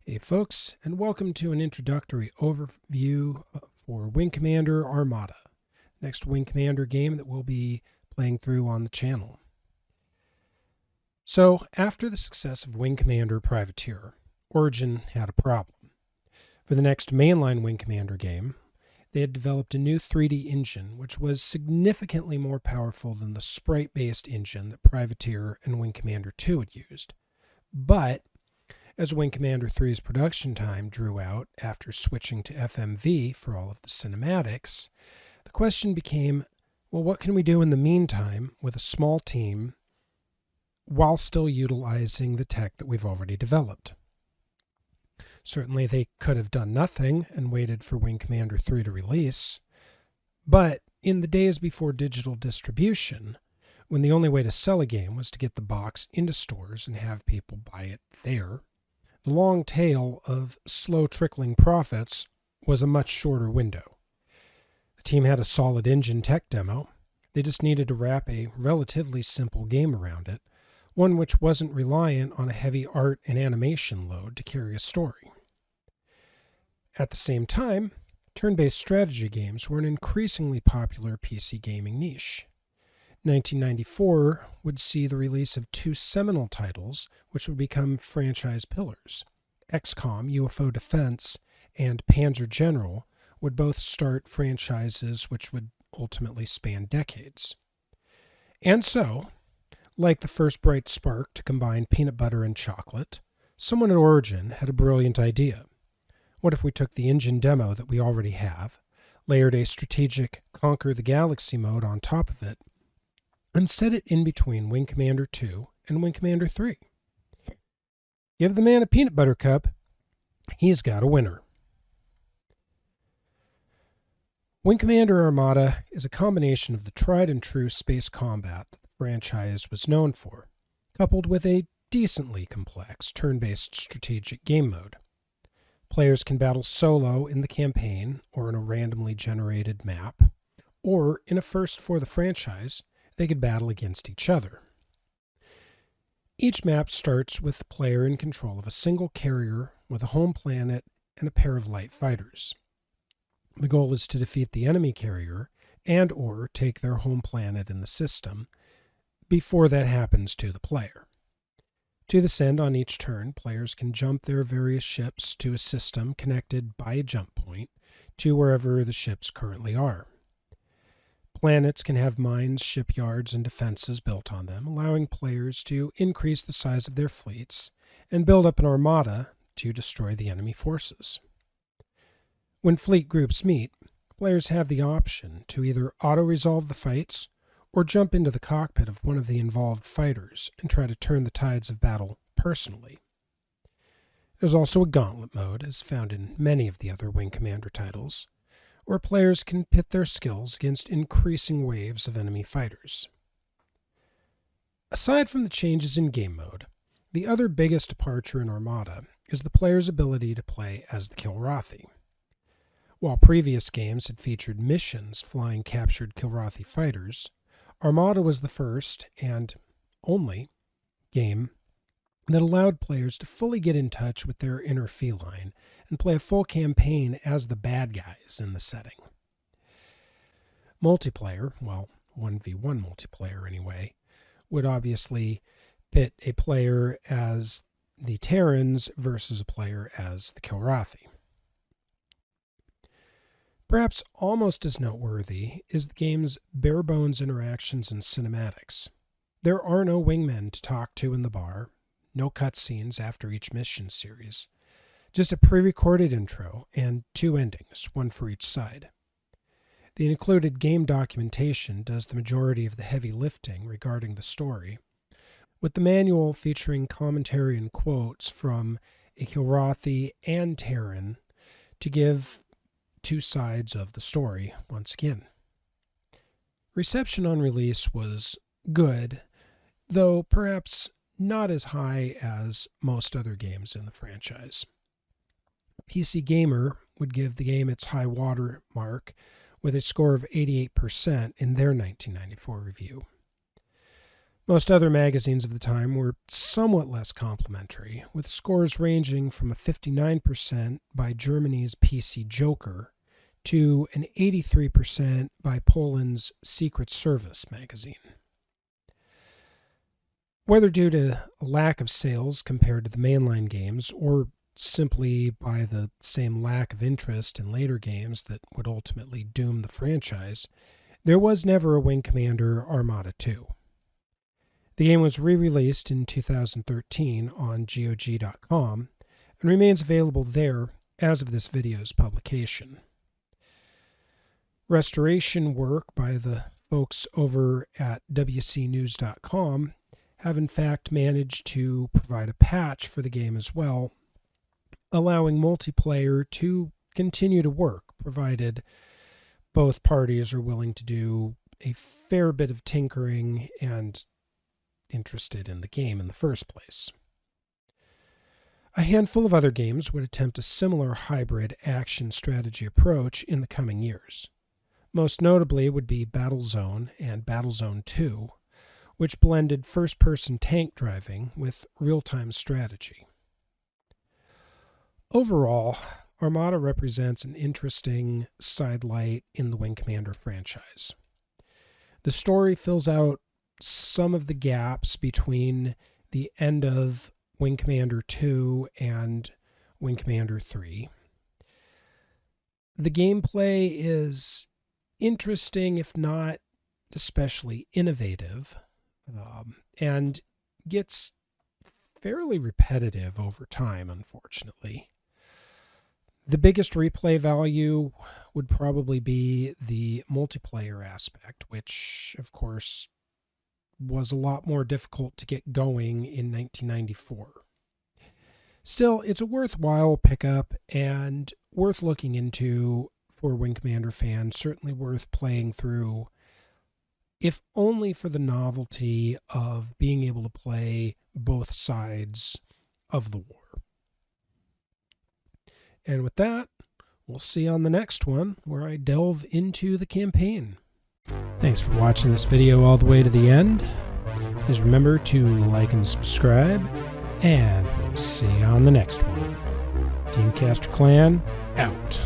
Hey folks, and welcome to an introductory overview for Wing Commander Armada, next Wing Commander game that we'll be playing through on the channel. So, after the success of Wing Commander Privateer, Origin had a problem. For the next mainline Wing Commander game, they had developed a new 3D engine which was significantly more powerful than the sprite-based engine that Privateer and Wing Commander 2 had used. But as Wing Commander 3's production time drew out after switching to FMV for all of the cinematics, the question became, well, what can we do in the meantime with a small team while still utilizing the tech that we've already developed? Certainly they could have done nothing and waited for Wing Commander 3 to release, but in the days before digital distribution, when the only way to sell a game was to get the box into stores and have people buy it there, the long tail of slow trickling profits was a much shorter window. The team had a solid engine tech demo. They just needed to wrap a relatively simple game around it, one which wasn't reliant on a heavy art and animation load to carry a story. At the same time, turn-based strategy games were an increasingly popular PC gaming niche. 1994 would see the release of two seminal titles which would become franchise pillars. XCOM, UFO Defense, and Panzer General would both start franchises which would ultimately span decades. And so, like the first bright spark to combine peanut butter and chocolate, someone at Origin had a brilliant idea. What if we took the engine demo that we already have, layered a strategic Conquer the Galaxy mode on top of it, and set it in between Wing Commander 2 and Wing Commander 3. Give the man a peanut butter cup, he's got a winner. Wing Commander Armada is a combination of the tried and true space combat that the franchise was known for, coupled with a decently complex turn-based strategic game mode. Players can battle solo in the campaign or in a randomly generated map, or in a first for the franchise, they could battle against each other. Each map starts with the player in control of a single carrier with a home planet and a pair of light fighters. The goal is to defeat the enemy carrier and/or take their home planet in the system before that happens to the player. To this end, on each turn, players can jump their various ships to a system connected by a jump point to wherever the ships currently are. Planets can have mines, shipyards, and defenses built on them, allowing players to increase the size of their fleets and build up an armada to destroy the enemy forces. When fleet groups meet, players have the option to either auto-resolve the fights or jump into the cockpit of one of the involved fighters and try to turn the tides of battle personally. There's also a gauntlet mode, as found in many of the other Wing Commander titles, where players can pit their skills against increasing waves of enemy fighters. Aside from the changes in game mode, the other biggest departure in Armada is the player's ability to play as the Kilrathi. While previous games had featured missions flying captured Kilrathi fighters, Armada was the first, and only, game that allowed players to fully get in touch with their inner feline and play a full campaign as the bad guys in the setting. Multiplayer, well, 1v1 multiplayer anyway, would obviously pit a player as the Terrans versus a player as the Kilrathi. Perhaps almost as noteworthy is the game's bare-bones interactions and cinematics. There are no wingmen to talk to in the bar, no cutscenes after each mission series, just a pre-recorded intro and two endings, one for each side. The included game documentation does the majority of the heavy lifting regarding the story, with the manual featuring commentary and quotes from a Kilrathi and Terran to give two sides of the story once again. Reception on release was good, though perhaps not as high as most other games in the franchise. PC Gamer would give the game its high water mark with a score of 88% in their 1994 review. Most other magazines of the time were somewhat less complimentary, with scores ranging from a 59% by Germany's PC Joker to an 83% by Poland's Secret Service magazine. Whether due to a lack of sales compared to the mainline games, or simply by the same lack of interest in later games that would ultimately doom the franchise, there was never a Wing Commander Armada 2. The game was re-released in 2013 on GOG.com and remains available there as of this video's publication. Restoration work by the folks over at WCNews.com have in fact managed to provide a patch for the game as well, allowing multiplayer to continue to work, provided both parties are willing to do a fair bit of tinkering and interested in the game in the first place. A handful of other games would attempt a similar hybrid action strategy approach in the coming years. Most notably would be Battlezone and Battlezone 2, which blended first-person tank driving with real-time strategy. Overall, Armada represents an interesting sidelight in the Wing Commander franchise. The story fills out some of the gaps between the end of Wing Commander 2 and Wing Commander 3. The gameplay is interesting, if not especially innovative, and gets fairly repetitive over time, unfortunately. The biggest replay value would probably be the multiplayer aspect, which, of course, was a lot more difficult to get going in 1994. Still, it's a worthwhile pickup and worth looking into for Wing Commander fans, certainly worth playing through, if only for the novelty of being able to play both sides of the war. And with that, we'll see you on the next one, where I delve into the campaign. Thanks for watching this video all the way to the end. Please remember to like and subscribe, and we'll see you on the next one. Team Caster Clan, out.